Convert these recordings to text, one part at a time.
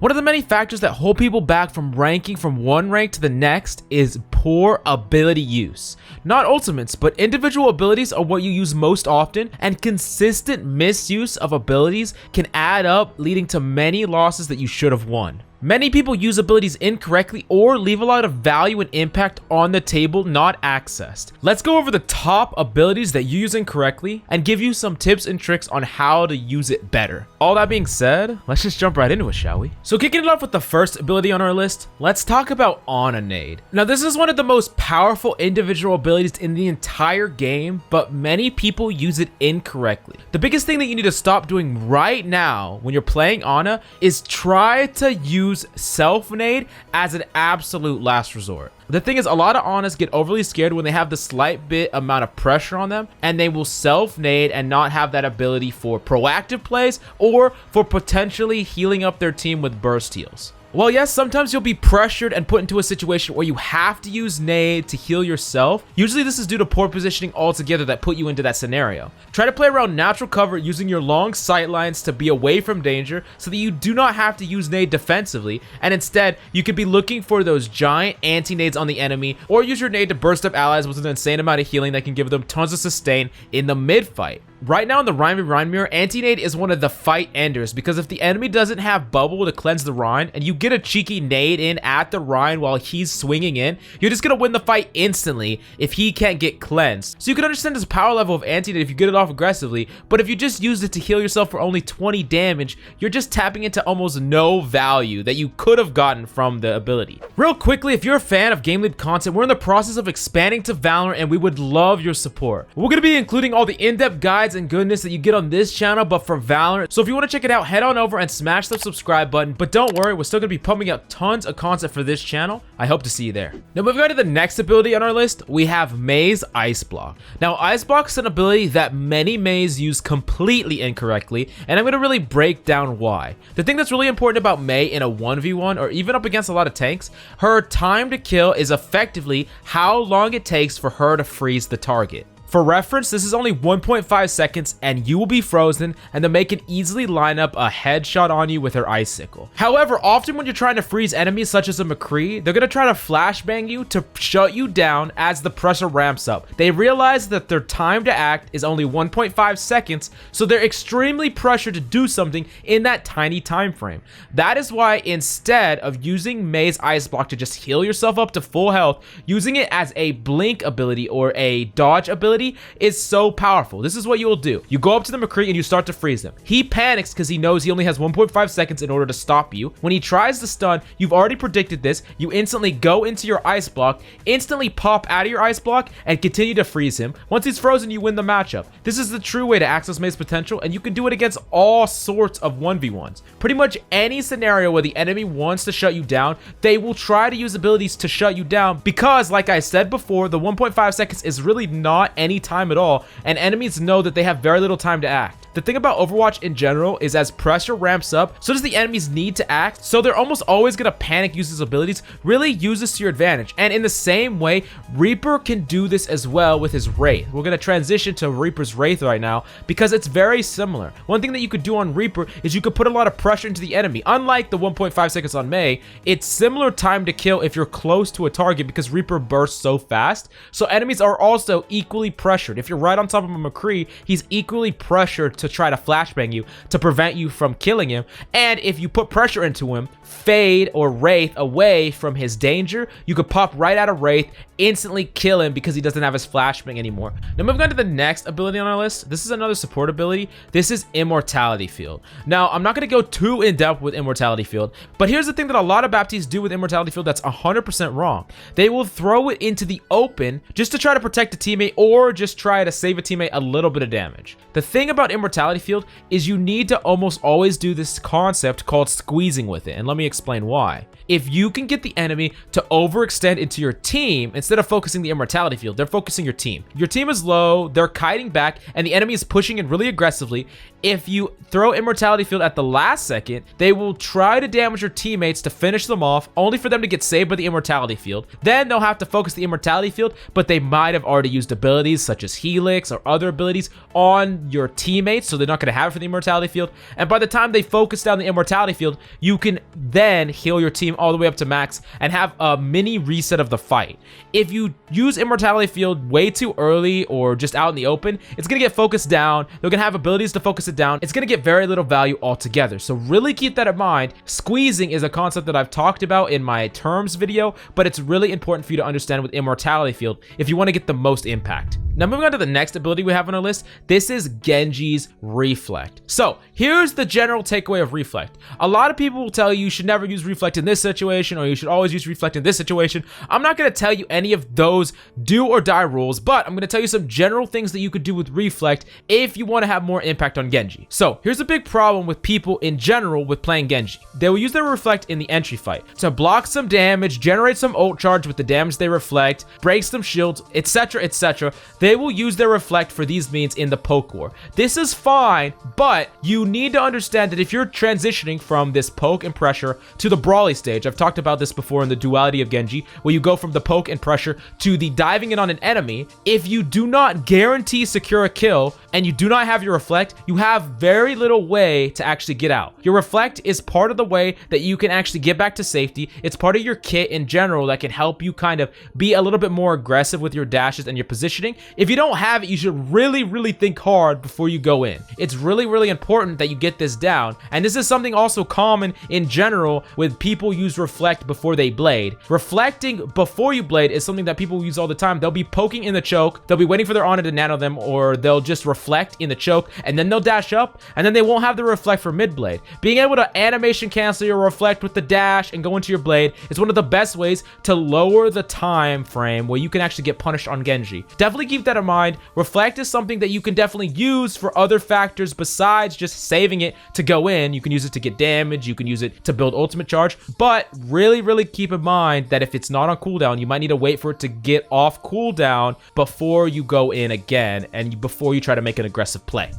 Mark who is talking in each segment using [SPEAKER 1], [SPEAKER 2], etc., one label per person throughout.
[SPEAKER 1] One of the many factors that hold people back from ranking from one rank to the next is poor ability use. Not ultimates, but individual abilities are what you use most often, and consistent misuse of abilities can add up, leading to many losses that you should have won. Many people use abilities incorrectly or leave a lot of value and impact on the table not accessed. Let's go over the top abilities that you use incorrectly and give you some tips and tricks on how to use it better. All that being said, let's just jump right into it, shall we? So kicking it off with the first ability on our list, let's talk about On a Nade. Now this is one of the most powerful individual abilities in the entire game, but many people use it incorrectly. The biggest thing that you need to stop doing right now when you're playing Ana is try to use self-nade as an absolute last resort. The thing is, a lot of Anas get overly scared when they have the slight bit amount of pressure on them, and they will self-nade and not have that ability for proactive plays or for potentially healing up their team with burst heals. Well, yes, sometimes you'll be pressured and put into a situation where you have to use nade to heal yourself. Usually this is due to poor positioning altogether that put you into that scenario. Try to play around natural cover using your long sight lines to be away from danger so that you do not have to use nade defensively, and instead you could be looking for those giant anti-nades on the enemy, or use your nade to burst up allies with an insane amount of healing that can give them tons of sustain in the mid fight. Right now in the Rhine v Rhine mirror, anti-nade is one of the fight enders, because if the enemy doesn't have bubble to cleanse the Rhine and you get a cheeky nade in at the Rhine while he's swinging in, you're just gonna win the fight instantly if he can't get cleansed. So you can understand this power level of anti-nade if you get it off aggressively, but if you just used it to heal yourself for only 20 damage, you're just tapping into almost no value that you could have gotten from the ability. Real quickly, if you're a fan of GameLeap content, we're in the process of expanding to Valorant and we would love your support. We're gonna be including all the in-depth guides and goodness that you get on this channel, but for Valorant. So if you want to check it out, head on over and smash the subscribe button. But don't worry, we're still going to be pumping out tons of content for this channel. I hope to see you there. Now moving on to the next ability on our list, we have Mei's Ice Block. Now Ice Block is an ability that many Meis use completely incorrectly, and I'm going to really break down why. The thing that's really important about Mei in a 1v1 or even up against a lot of tanks, her time to kill is effectively how long it takes for her to freeze the target. For reference, this is only 1.5 seconds and you will be frozen, and the Mei can easily line up a headshot on you with her icicle. However, often when you're trying to freeze enemies such as a McCree, they're going to try to flashbang you to shut you down as the pressure ramps up. They realize that their time to act is only 1.5 seconds, so they're extremely pressured to do something in that tiny time frame. That is why instead of using Mei's Ice Block to just heal yourself up to full health, using it as a blink ability or a dodge ability is so powerful. This is what you will do. You go up to the McCree and you start to freeze him. He panics because he knows he only has 1.5 seconds in order to stop you. When he tries to stun, you've already predicted this. You instantly go into your ice block, instantly pop out of your ice block, and continue to freeze him. Once he's frozen, you win the matchup. This is the true way to access Mei's potential, and you can do it against all sorts of 1v1s. Pretty much any scenario where the enemy wants to shut you down, they will try to use abilities to shut you down because, like I said before, the 1.5 seconds is really not any time at all, and enemies know that they have very little time to act. The thing about Overwatch in general is as pressure ramps up, so does the enemy's need to act, so they're almost always going to panic use his abilities. Really use this to your advantage, and in the same way, Reaper can do this as well with his Wraith. We're going to transition to Reaper's Wraith right now because it's very similar. One thing that you could do on Reaper is you could put a lot of pressure into the enemy. Unlike the 1.5 seconds on Mei, it's similar time to kill if you're close to a target because Reaper bursts so fast, so enemies are also equally pressured. If you're right on top of a McCree, he's equally pressured to try to flashbang you to prevent you from killing him, and if you put pressure into him, fade or Wraith away from his danger, you could pop right out of Wraith, instantly kill him because he doesn't have his flashbang anymore. Now moving on to the next ability on our list, this is another support ability. This is Immortality Field. Now I'm not going to go too in depth with Immortality Field, but here's the thing that a lot of Baptistes do with Immortality Field that's 100% wrong. They will throw it into the open just to try to protect a teammate or just try to save a teammate a little bit of damage. The thing about Immortality Field is you need to almost always do this concept called squeezing with it, and let me explain why. If you can get the enemy to overextend into your team, instead of focusing the Immortality Field, they're focusing your team. Your team is low, they're kiting back, and the enemy is pushing in really aggressively. If you throw Immortality Field at the last second, they will try to damage your teammates to finish them off, only for them to get saved by the Immortality Field. Then they'll have to focus the Immortality Field, but they might have already used abilities such as Helix or other abilities on your teammates base, so they're not going to have it for the immortality field. And by the time they focus down the immortality field, you can then heal your team all the way up to max and have a mini reset of the fight. If you use immortality field way too early or just out in the open, it's going to get focused down. They're going to have abilities to focus it down. It's going to get very little value altogether. So really keep that in mind. Squeezing is a concept that I've talked about in my terms video, but it's really important for you to understand with immortality field if you want to get the most impact. Now moving on to the next ability we have on our list, this is Genji's Reflect. So here's the general takeaway of Reflect. A lot of people will tell you should never use Reflect in this situation, or you should always use Reflect in this situation. I'm not going to tell you any of those do or die rules, but I'm going to tell you some general things that you could do with Reflect if you want to have more impact on Genji. So here's a big problem with people in general with playing Genji. They will use their Reflect in the entry fight to block some damage, generate some ult charge with the damage they reflect, break some shields, etc, etc. They will use their Reflect for these means in the poke war. This is fine, but you need to understand that if you're transitioning from this poke and pressure to the brawly stage, I've talked about this before in the duality of Genji, where you go from the poke and pressure to the diving in on an enemy. If you do not guarantee secure a kill and you do not have your Reflect, you have very little way to actually get out. Your Reflect is part of the way that you can actually get back to safety. It's part of your kit in general that can help you kind of be a little bit more aggressive with your dashes and your positioning. If you don't have it, you should really think hard before you go in. It's really important that you get this down. And this is something also common in general with people use Reflect before they blade. Reflecting before you blade is something that people use all the time. They'll be poking in the choke, they'll be waiting for their Ana to nano them, or they'll just reflect in the choke and then they'll dash up and then they won't have the Reflect for mid blade. Being able to animation cancel your Reflect with the dash and go into your blade is one of the best ways to lower the time frame where you can actually get punished on Genji. Definitely keep that in mind. Reflect is something that you can definitely use for other factors besides just saving it to go in. You can use it to get damage, you can use it to build ultimate charge, but really keep in mind that if it's not on cooldown, you might need to wait for it to get off cooldown before you go in again and before you try to make an aggressive play.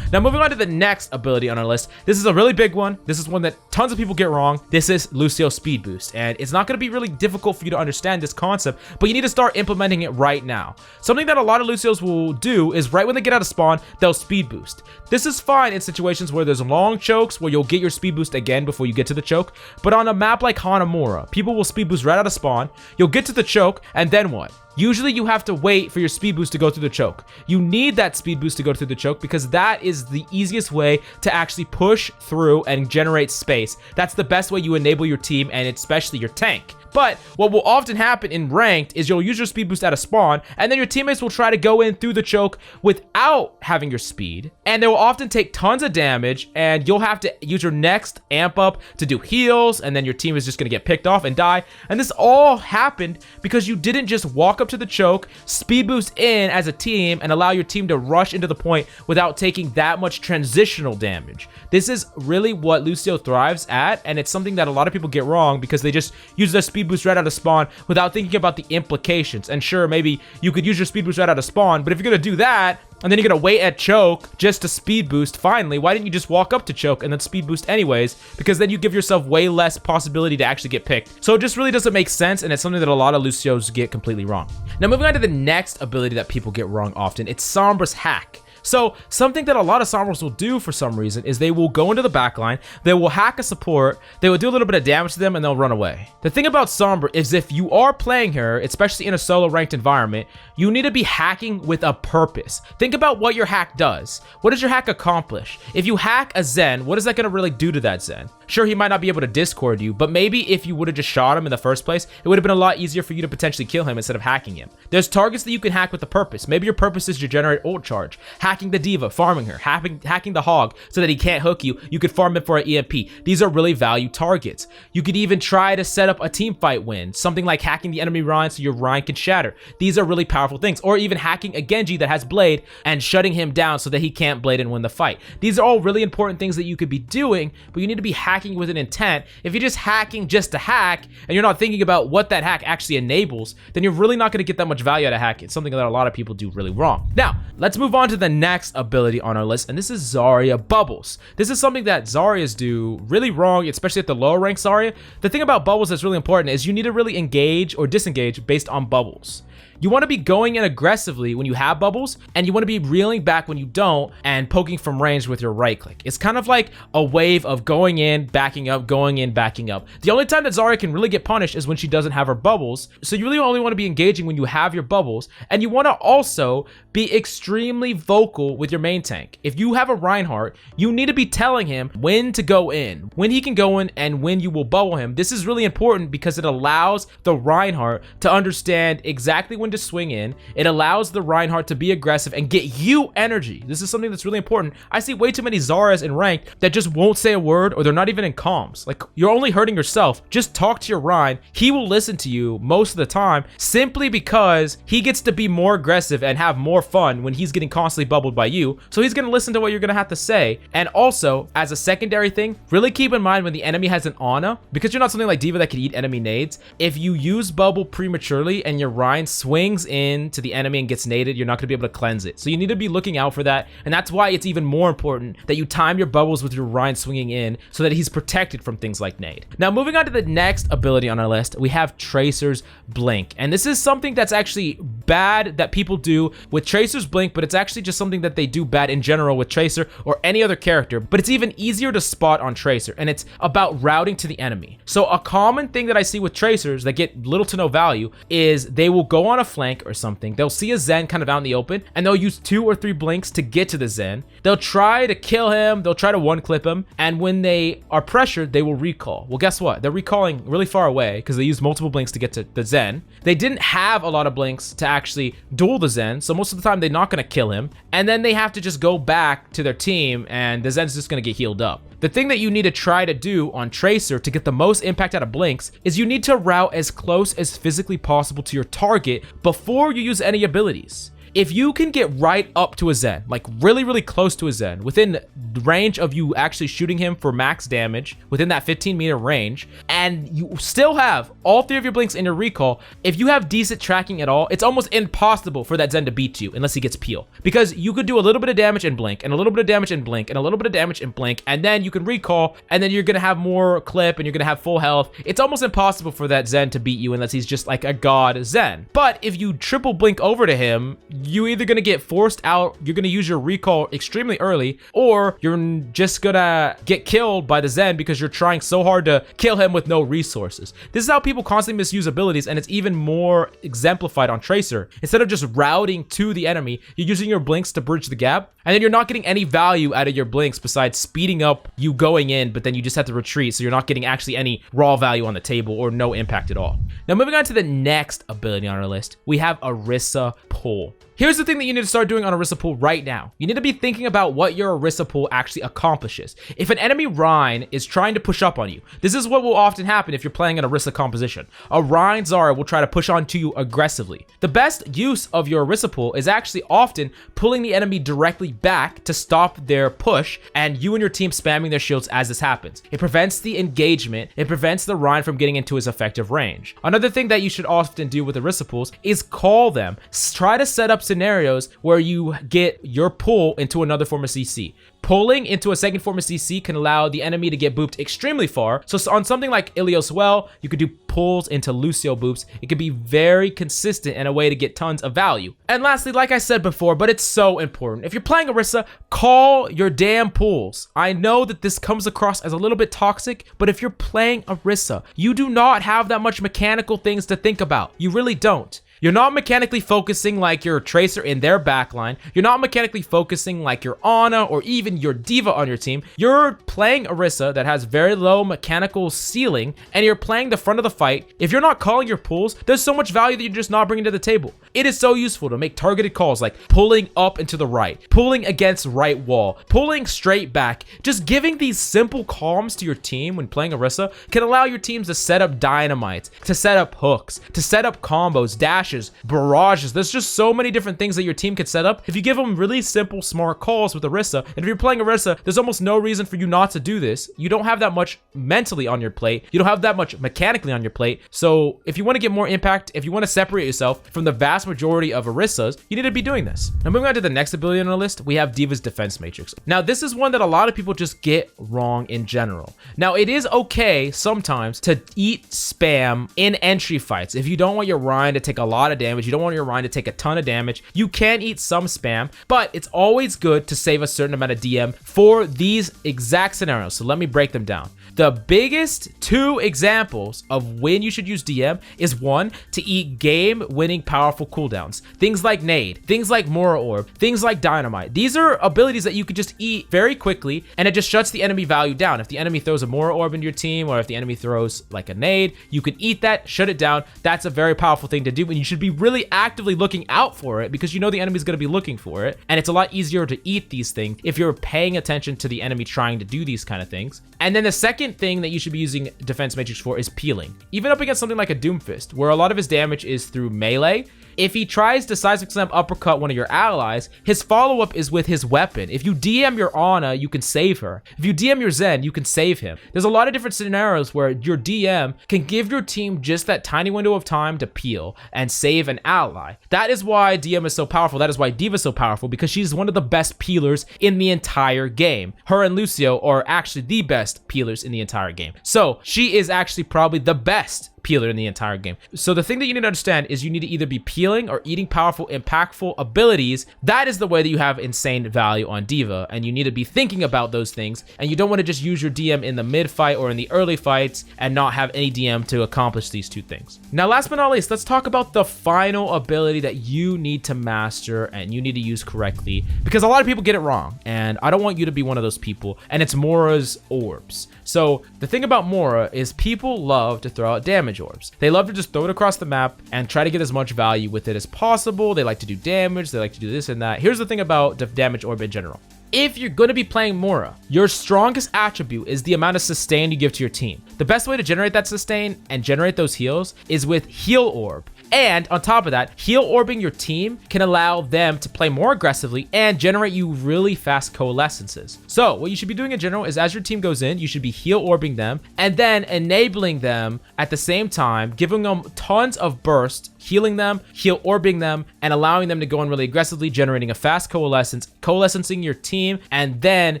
[SPEAKER 1] Now moving on to the next ability on our list. This is a really big one. This is one that tons of people get wrong. This is Lucio Speed Boost, and it's not going to be really difficult for you to understand this concept, but you need to start implementing it right now. Something that a lot of Lucios will do is right when they get out of spawn, they'll speed boost. This is fine in situations where there's long chokes where you'll get your speed boost again before you get to the choke, but on a map like Hanamura, people will speed boost right out of spawn, you'll get to the choke, and then what? Usually you have to wait for your speed boost to go through the choke. You need that speed boost to go through the choke because that is the easiest way to actually push through and generate space. That's the best way you enable your team and especially your tank. But what will often happen in ranked is you'll use your speed boost out of spawn, and then your teammates will try to go in through the choke without having your speed, and they will often take tons of damage, and you'll have to use your next amp up to do heals, and then your team is just going to get picked off and die. And this all happened because you didn't just walk up to the choke, speed boost in as a team, and allow your team to rush into the point without taking that much transitional damage. This is really what Lucio thrives at, and it's something that a lot of people get wrong because they just use their speed boost right out of spawn without thinking about the implications. And sure, maybe you could use your speed boost right out of spawn, but if you're gonna do that and then you're gonna wait at choke just to speed boost finally, why didn't you just walk up to choke and then speed boost anyways? Because then you give yourself way less possibility to actually get picked. So it just really doesn't make sense, and it's something that a lot of Lucios get completely wrong. Now moving on to the next ability that people get wrong often, it's Sombra's hack. So something that a lot of Sombras will do for some reason is they will go into the backline, they will hack a support, they will do a little bit of damage to them, and they'll run away. The thing about Sombra is if you are playing her, especially in a solo ranked environment, you need to be hacking with a purpose. Think about what your hack does. What does your hack accomplish? If you hack a Zen, what is that going to really do to that Zen? Sure, he might not be able to discord you, but maybe if you would have just shot him in the first place, it would have been a lot easier for you to potentially kill him instead of hacking him. There's targets that you can hack with a purpose. Maybe your purpose is to generate ult charge, hacking the diva, farming her, hacking the hog so that he can't hook you. You could farm it for an EMP. These are really value targets. You could even try to set up a team fight win, something like hacking the enemy Ryan so your Ryan can shatter. These are really powerful things. Or even hacking a Genji that has blade and shutting him down so that he can't blade and win the fight. These are all really important things that you could be doing, but you need to be hacking hacking with an intent, if you're just hacking just to hack and you're not thinking about what that hack actually enables, then you're really not going to get that much value out of hack. It's something that a lot of people do really wrong. Now, let's move on to the next ability on our list, and this is Zarya Bubbles. This is something that Zaryas do really wrong, especially at the lower rank Zarya. The thing about bubbles that's really important is you need to really engage or disengage based on bubbles. You want to be going in aggressively when you have bubbles, and you want to be reeling back when you don't and poking from range with your right click. It's kind of like a wave of going in, backing up, going in, backing up. The only time that Zarya can really get punished is when she doesn't have her bubbles. So you really only want to be engaging when you have your bubbles, and you want to also be extremely vocal with your main tank. If you have a Reinhardt, you need to be telling him when to go in, when he can go in, and when you will bubble him. This is really important because it allows the Reinhardt to understand exactly when to swing in. It allows the Reinhardt to be aggressive and get you energy. This is something that's really important. I see way too many Zaryas in ranked that just won't say a word, or they're not even in comms. Like, you're only hurting yourself. Just talk to your Rein. He will listen to you most of the time, simply because he gets to be more aggressive and have more fun when he's getting constantly bubbled by you. So he's going to listen to what you're going to have to say. And also, as a secondary thing, really keep in mind when the enemy has an Ana, because you're not something like D.Va that can eat enemy nades. If you use bubble prematurely and your Rein swings in to the enemy and gets naded, you're not going to be able to cleanse it. So you need to be looking out for that. And that's why it's even more important that you time your bubbles with your Rein swinging in so that he's protected from things like nade. Now, moving on to the next ability on our list, we have Tracer's Blink. And this is something that's actually bad that people do with Tracer's Blink, but it's actually just something that they do bad in general with Tracer or any other character. But it's even easier to spot on Tracer, and it's about routing to the enemy. So a common thing that I see with Tracers that get little to no value is they will go on a flank or something. They'll see a Zen kind of out in the open, and they'll use 2 or 3 blinks to get to the Zen. They'll try to kill him. They'll try to one clip him. And when they are pressured, they will recall. Well, guess what? They're recalling really far away because they use multiple blinks to get to the Zen. They didn't have a lot of blinks to actually duel the Zen, so most of the time they're not going to kill him. And then they have to just go back to their team, and the Zen's just going to get healed up. The thing that you need to try to do on Tracer to get the most impact out of blinks is you need to route as close as physically possible to your target before you use any abilities. If you can get right up to a Zen, like really, really close to a Zen, within range of you actually shooting him for max damage, within that 15-meter range, and you still have all 3 of your blinks in your recall, if you have decent tracking at all, it's almost impossible for that Zen to beat you unless he gets peel. Because you could do a little bit of damage and blink, and a little bit of damage and blink, and a little bit of damage and blink, and then you can recall, and then you're going to have more clip, and you're going to have full health. It's almost impossible for that Zen to beat you unless he's just like a god Zen. But if you triple blink over to him, you're either going to get forced out, you're going to use your recall extremely early, or you're just going to get killed by the Zen because you're trying so hard to kill him with no resources. This is how people constantly misuse abilities, and it's even more exemplified on Tracer. Instead of just routing to the enemy, you're using your blinks to bridge the gap, and then you're not getting any value out of your blinks besides speeding up you going in, but then you just have to retreat, so you're not getting actually any raw value on the table or no impact at all. Now, moving on to the next ability on our list, we have Orisa Pull. Here's the thing that you need to start doing on Orisa Pull right now. You need to be thinking about what your Orisa Pull actually accomplishes. If an enemy Rein is trying to push up on you, this is what will often happen if you're playing an Orisa composition. A Rein Zarya will try to push onto you aggressively. The best use of your Orisa Pull is actually often pulling the enemy directly back to stop their push, and you and your team spamming their shields as this happens. It prevents the engagement. It prevents the Rein from getting into his effective range. Another thing that you should often do with Orisa Pulls is call them. Try to set up scenarios where you get your pull into another form of CC. Pulling into a second form of CC can allow the enemy to get booped extremely far. So on something like Ilios Well, you could do pulls into Lucio boops. It could be very consistent and a way to get tons of value. And lastly, like I said before, but it's so important, if you're playing Orisa, call your damn pulls. I know that this comes across as a little bit toxic, but if you're playing Orisa, you do not have that much mechanical things to think about. You really don't. You're not mechanically focusing like your Tracer in their backline. You're not mechanically focusing like your Ana or even your D.Va on your team. You're playing Orisa that has very low mechanical ceiling, and you're playing the front of the fight. If you're not calling your pulls, there's so much value that you're just not bringing to the table. It is so useful to make targeted calls like pulling up into the right, pulling against right wall, pulling straight back. Just giving these simple calms to your team when playing Orisa can allow your teams to set up dynamites, to set up hooks, to set up combos, dashes, flashes, barrages. There's just so many different things that your team could set up if you give them really simple, smart calls with Orisa. And if you're playing Orisa, there's almost no reason for you not to do this. You don't have that much mentally on your plate. You don't have that much mechanically on your plate. So if you want to get more impact, if you want to separate yourself from the vast majority of Orisas, you need to be doing this. Now moving on to the next ability on the list, we have D.Va's Defense Matrix. Now this is one that a lot of people just get wrong in general. Now it is okay sometimes to eat spam in entry fights. If you don't want your Ryan to take a lot of damage, you don't want your Ryan to take a ton of damage, you can eat some spam, but it's always good to save a certain amount of DM for these exact scenarios. So let me break them down. The biggest two examples of when you should use DM is one, to eat game-winning powerful cooldowns. Things like Nade, things like Mora Orb, things like Dynamite. These are abilities that you could just eat very quickly and it just shuts the enemy value down. If the enemy throws a Mora Orb into your team or if the enemy throws like a Nade, you can eat that, shut it down. That's a very powerful thing to do and you should be really actively looking out for it because you know the enemy's going to be looking for it. And it's a lot easier to eat these things if you're paying attention to the enemy trying to do these kind of things. And then the second thing that you should be using Defense Matrix for is peeling. Even up against something like a Doomfist, where a lot of his damage is through melee, if he tries to Seismic Slam uppercut one of your allies, his follow-up is with his weapon. If you DM your Ana, you can save her. If you DM your Zen, you can save him. There's a lot of different scenarios where your DM can give your team just that tiny window of time to peel and save an ally. That is why DM is so powerful. That is why D.Va is so powerful, because she's one of the best peelers in the entire game. Her and Lucio are actually the best peelers in the entire game. So she is actually probably the best peeler in the entire game. So the thing that you need to understand is you need to either be peeling or eating powerful, impactful abilities. That is the way that you have insane value on D.Va, and you need to be thinking about those things, and you don't want to just use your DM in the mid fight or in the early fights and not have any DM to accomplish these two things. Now last but not least, let's talk about the final ability that you need to master and you need to use correctly, because a lot of people get it wrong and I don't want you to be one of those people, and it's Mora's orbs. So the thing about Mora is people love to throw out damage orbs. They love to just throw it across the map and try to get as much value with it as possible. They like to do damage, they like to do this and that. Here's the thing about the damage orb in general. If you're going to be playing Mora, your strongest attribute is the amount of sustain you give to your team. The best way to generate that sustain and generate those heals is with Heal Orb. And on top of that, Heal Orbing your team can allow them to play more aggressively and generate you really fast coalescences. So what you should be doing in general is as your team goes in, you should be Heal Orbing them and then enabling them at the same time, giving them tons of burst, healing them, Heal Orbing them, and allowing them to go in really aggressively, generating a fast coalescence, coalescing your team, and then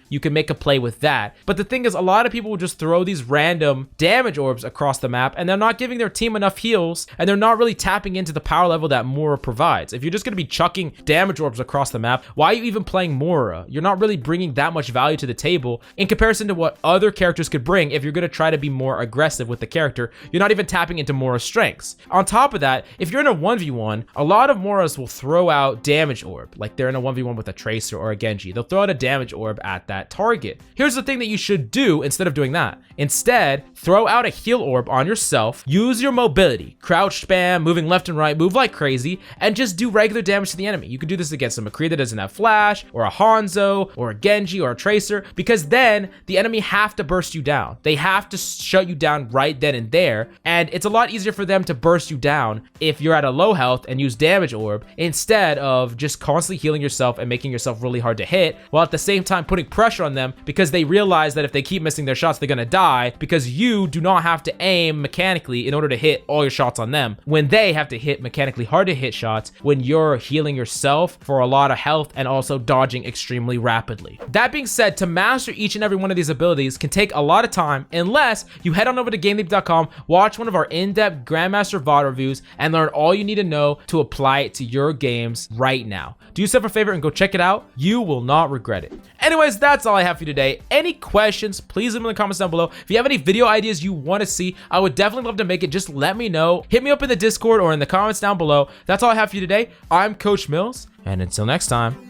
[SPEAKER 1] you can make a play with that. But the thing is, a lot of people will just throw these random damage orbs across the map, and they're not giving their team enough heals, and they're not really tapping into the power level that Mora provides. If you're just going to be chucking damage orbs across the map, why are you even playing Mora? You're not really bringing that much value to the table in comparison to what other characters could bring. If you're going to try to be more aggressive with the character, you're not even tapping into Mora's strengths. On top of that, if you're in a 1v1, a lot of Moras will throw out damage orb, like they're in a 1v1 with a Tracer or a Genji. They'll throw out a damage orb at that target. Here's the thing that you should do instead of doing that. Instead, throw out a heal orb on yourself, use your mobility, crouch spam, moving left and right, move like crazy, and just do regular damage to the enemy. You could do this against a McCree that doesn't have flash, or a Hanzo, or a Genji, or a Tracer, because then the enemy have to burst you down. They have to shut you down right then and there, and it's a lot easier for them to burst you down if you're at a low health and use damage orb instead of just constantly healing yourself and making yourself really hard to hit, while at the same time putting pressure on them because they realize that if they keep missing their shots, they're gonna die because you do not have to aim mechanically in order to hit all your shots on them, when they have to hit mechanically hard to hit shots when you're healing yourself for a lot of health and also dodging extremely rapidly. That being said, to master each and every one of these abilities can take a lot of time unless you head on over to GameLeap.com, watch one of our in-depth Grandmaster VOD reviews, and learn all you need to know to apply it to your games right now. Do yourself a favor and go check it out. You will not regret it. Anyways, that's all I have for you today. Any questions, please leave them in the comments down below. If you have any video ideas you want to see, I would definitely love to make it. Just let me know. Hit me up in the Discord or in the comments down below. That's all I have for you today. I'm Coach Mills, and until next time,